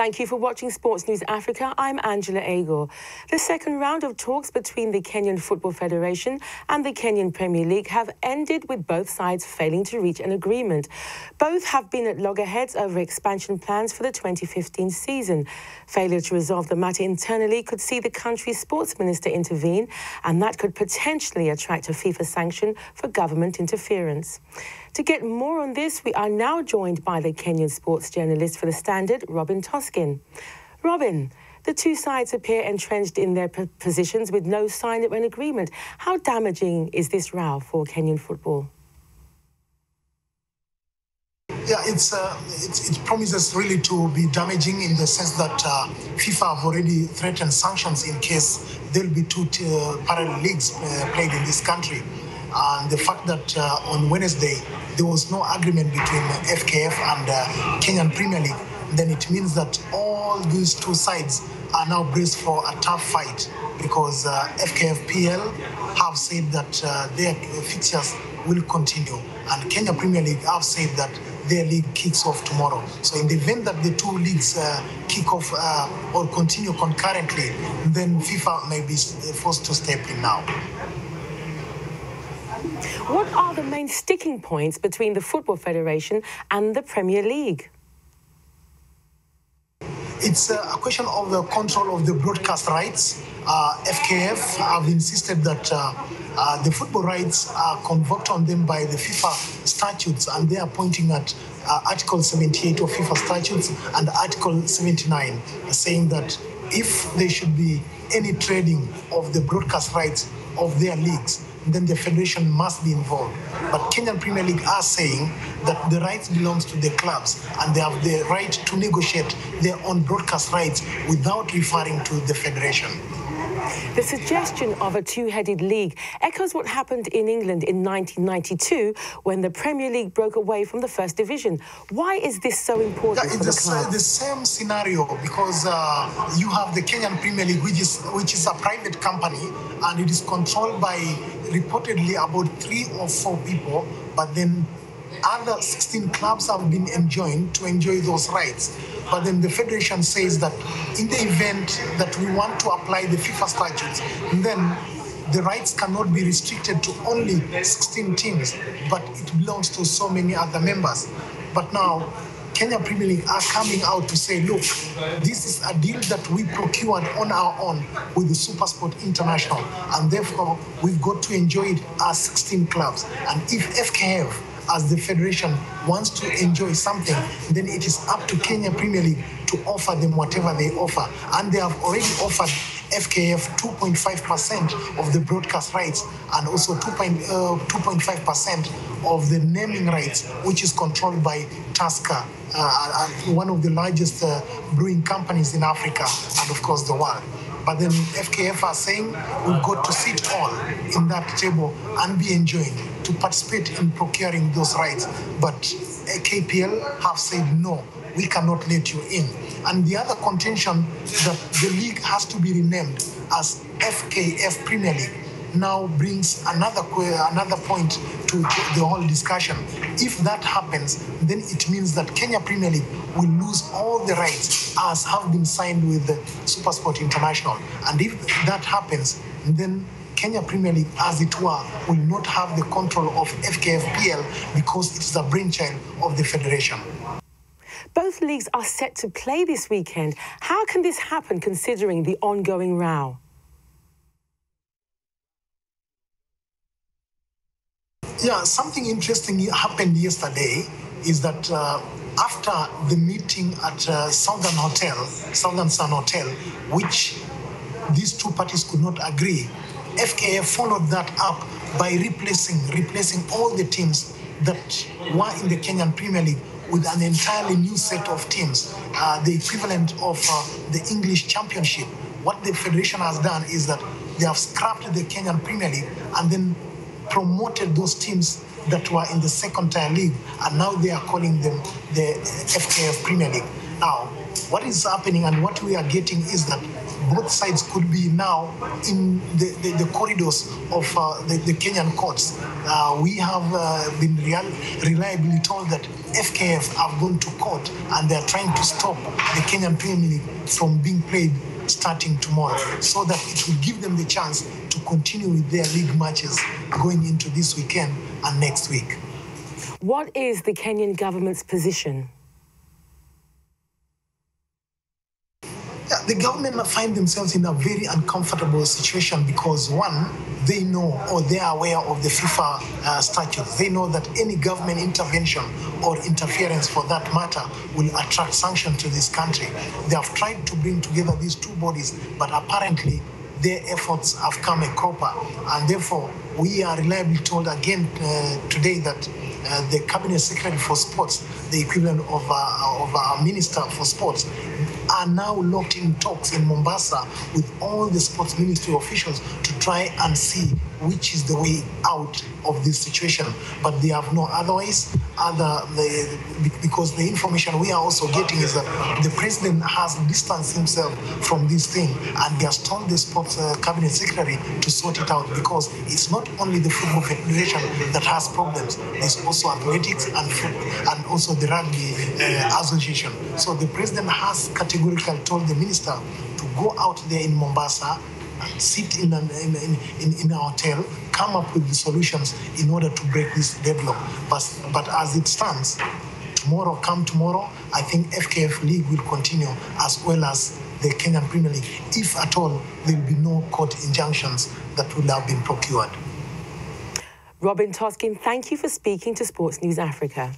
Thank you for watching Sports News Africa. I'm Angela Agor. The second round of talks between the Kenyan Football Federation and the Kenyan Premier League have ended with both sides failing to reach an agreement. Both have been at loggerheads over expansion plans for the 2015 season. Failure to resolve the matter internally could see the country's sports minister intervene, and that could potentially attract a FIFA sanction for government interference. To get more on this, we are now joined by the Kenyan sports journalist for The Standard, Toskin. Robin, the two sides appear entrenched in their positions with no sign of an agreement. How damaging is this row for Kenyan football? Yeah, it promises really to be damaging in the sense that FIFA have already threatened sanctions in case there will be two parallel leagues played in this country. And the fact that on Wednesday there was no agreement between FKF and Kenyan Premier League, then it means that all these two sides are now braced for a tough fight, because FKFPL have said that their fixtures will continue, and Kenya Premier League have said that their league kicks off tomorrow. So in the event that the two leagues kick off or continue concurrently, then FIFA may be forced to step in now. What are the main sticking points between the Football Federation and the Premier League? It's a question of the control of the broadcast rights. FKF have insisted that the football rights are convoked on them by the FIFA statutes, and they are pointing at Article 78 of FIFA statutes and Article 79, saying that if there should be any trading of the broadcast rights of their leagues, then the federation must be involved. But Kenyan Premier League are saying that the rights belongs to the clubs, and they have the right to negotiate their own broadcast rights without referring to the federation. The suggestion of a two-headed league echoes what happened in England in 1992 when the Premier League broke away from the First Division. Why is this so important for the club? It's the same scenario, because you have the Kenyan Premier League, which is a private company, and it is controlled by reportedly about 3 or 4 people, but then other 16 clubs have been enjoined to enjoy those rights. But then the federation says that in the event that we want to apply the FIFA statutes, then the rights cannot be restricted to only 16 teams, but it belongs to so many other members. But now, Kenya Premier League are coming out to say, look, this is a deal that we procured on our own with the SuperSport International, and therefore we've got to enjoy it as 16 clubs. And if FKF, as the federation, wants to enjoy something, then it is up to Kenya Premier League to offer them whatever they offer. And they have already offered FKF 2.5% of the broadcast rights, and also 2.5% of the naming rights, which is controlled by Toskin, one of the largest brewing companies in Africa and, of course, the world. But then FKF are saying we've got to sit all in that table and be enjoying to participate in procuring those rights. But KPL have said, no, we cannot let you in. And the other contention that the league has to be renamed as FKF Premier League now brings another point to the whole discussion. If that happens, then it means that Kenya Premier League will lose all the rights as have been signed with the SuperSport International. And if that happens, then Kenya Premier League, as it were, will not have the control of FKFPL, because it's the brainchild of the federation. Both leagues are set to play this weekend. How can this happen considering the ongoing row? Yeah, something interesting happened yesterday is that after the meeting at Southern Sun Hotel, which these two parties could not agree, FKF followed that up by replacing all the teams that were in the Kenyan Premier League with an entirely new set of teams, the equivalent of the English Championship. What the federation has done is that they have scrapped the Kenyan Premier League and then promoted those teams that were in the second-tier league, and now they are calling them the FKF Premier League. Now, what is happening and what we are getting is that both sides could be now in the corridors of the Kenyan courts. We have been reliably told that FKF have gone to court and they're trying to stop the Kenyan Premier League from being played starting tomorrow, so that it will give them the chance to continue with their league matches going into this weekend and next week. What is the Kenyan government's position? The government find themselves in a very uncomfortable situation because, one, they know or they are aware of the FIFA statutes. They know that any government intervention or interference for that matter will attract sanctions to this country. They have tried to bring together these two bodies, but apparently their efforts have come a cropper, and therefore we are reliably told again today that the Cabinet Secretary for Sports, the equivalent of our Minister for Sports, are now locked in talks in Mombasa with all the sports ministry officials to try and see which is the way out of this situation. But they have no otherwise, because the information we are also getting is that the president has distanced himself from this thing, and he has told the sports cabinet secretary to sort it out, because it's not only the football federation that has problems, there's also athletics and also the rugby association. So the president has categorically told the minister to go out there in Mombasa, sit in a hotel, come up with the solutions in order to break this deadlock. But as it stands, tomorrow, I think FKF League will continue, as well as the Kenyan Premier League, if at all there will be no court injunctions that will have been procured. Robin Toskin, thank you for speaking to Sports News Africa.